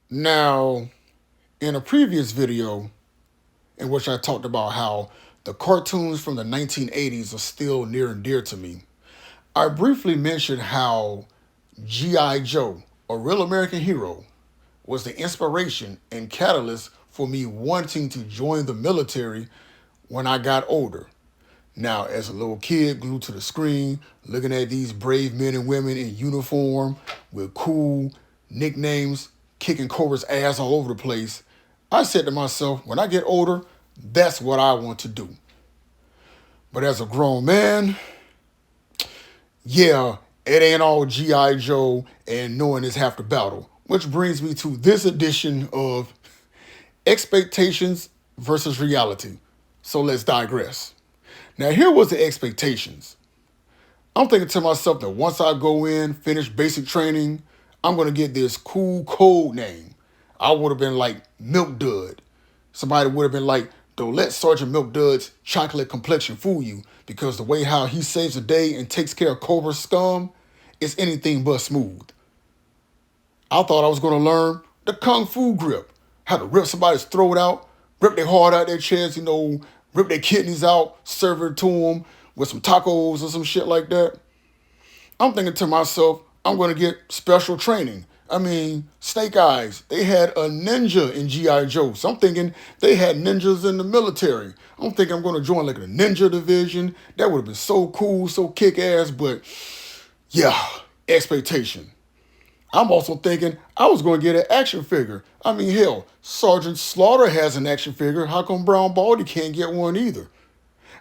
Now, in a previous video in which I talked about how the cartoons from the 1980s are still near and dear to me, I briefly mentioned how G.I. Joe, a real American hero, was the inspiration and catalyst for me wanting to join the military when I got older. Now, as a little kid glued to the screen, looking at these brave men and women in uniform with cool nicknames, kicking Cobra's ass all over the place, I said to myself, when I get older, that's what I want to do. But as a grown man, yeah, it ain't all G.I. Joe and knowing is half the battle. Which brings me to this edition of Expectations versus Reality. So let's digress. Now, here was the expectations. I'm thinking to myself that once I go in, finish basic training, I'm going to get this cool code name. I would have been like Milk Dud. Somebody would have been like, don't let Sergeant Milk Dud's chocolate complexion fool you, because the way how he saves the day and takes care of Cobra's scum is anything but smooth. I thought I was going to learn the Kung Fu grip, how to rip somebody's throat out, rip their heart out their chest, rip their kidneys out, serve it to them with some tacos or some shit like that. I'm thinking to myself, I'm going to get special training. I mean, Snake Eyes, they had a ninja in G.I. Joe. So I'm thinking they had ninjas in the military. I'm thinking I'm going to join like a ninja division. That would have been so cool, so kick-ass, but yeah, expectation. I'm also thinking I was going to get an action figure. I mean, hell, Sergeant Slaughter has an action figure. How come Brown Baldy can't get one either?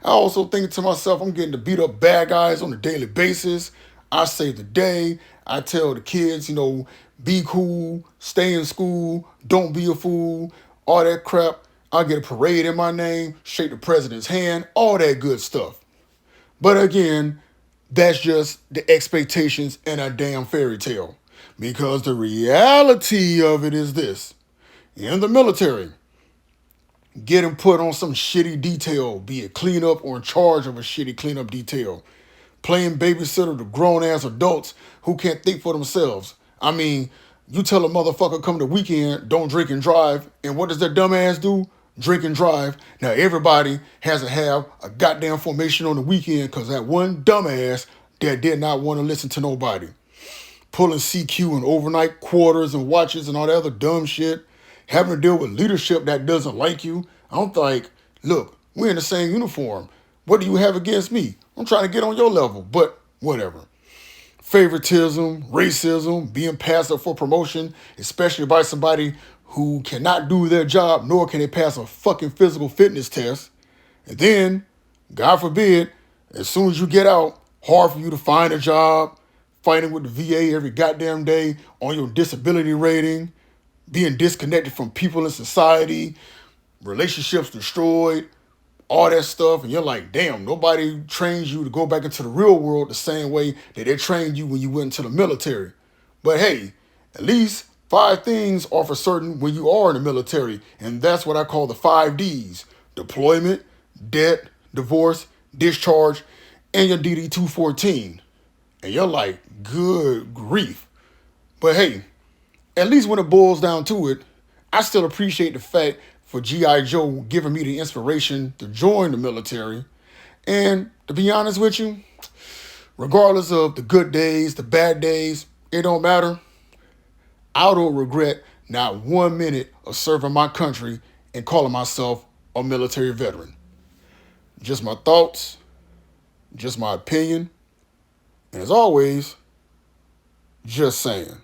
I also thinking to myself, I'm getting to beat up bad guys on a daily basis. I save the day. I tell the kids, be cool, stay in school, don't be a fool, all that crap. I get a parade in my name, shake the president's hand, all that good stuff. But again, that's just the expectations in a damn fairy tale. Because the reality of it is this. In the military, getting put on some shitty detail, be it cleanup or in charge of a shitty cleanup detail. Playing babysitter to grown-ass adults who can't think for themselves. I mean, you tell a motherfucker come to weekend, don't drink and drive, and what does that dumbass do? Drink and drive. Now everybody has to have a goddamn formation on the weekend because that one dumbass that did not want to listen to nobody. Pulling CQ and overnight quarters and watches and all that other dumb shit. Having to deal with leadership that doesn't like you. I'm like, look, we're in the same uniform. What do you have against me? I'm trying to get on your level, but whatever. Favoritism, racism, being passed up for promotion, especially by somebody who cannot do their job, nor can they pass a fucking physical fitness test. And then, God forbid, as soon as you get out, hard for you to find a job, fighting with the VA every goddamn day on your disability rating, being disconnected from people in society, relationships destroyed, all that stuff, and you're like, damn, nobody trains you to go back into the real world the same way that they trained you when you went into the military. But hey, at least 5 things are for certain when you are in the military, and that's what I call the 5 Ds: deployment, debt, divorce, discharge, and your DD-214. And you're like, good grief. But hey, at least when it boils down to it, I still appreciate the fact for G.I. Joe giving me the inspiration to join the military. And to be honest with you, regardless of the good days, the bad days, it don't matter. I don't regret not 1 minute of serving my country and calling myself a military veteran. Just my thoughts, just my opinion, and as always, just saying.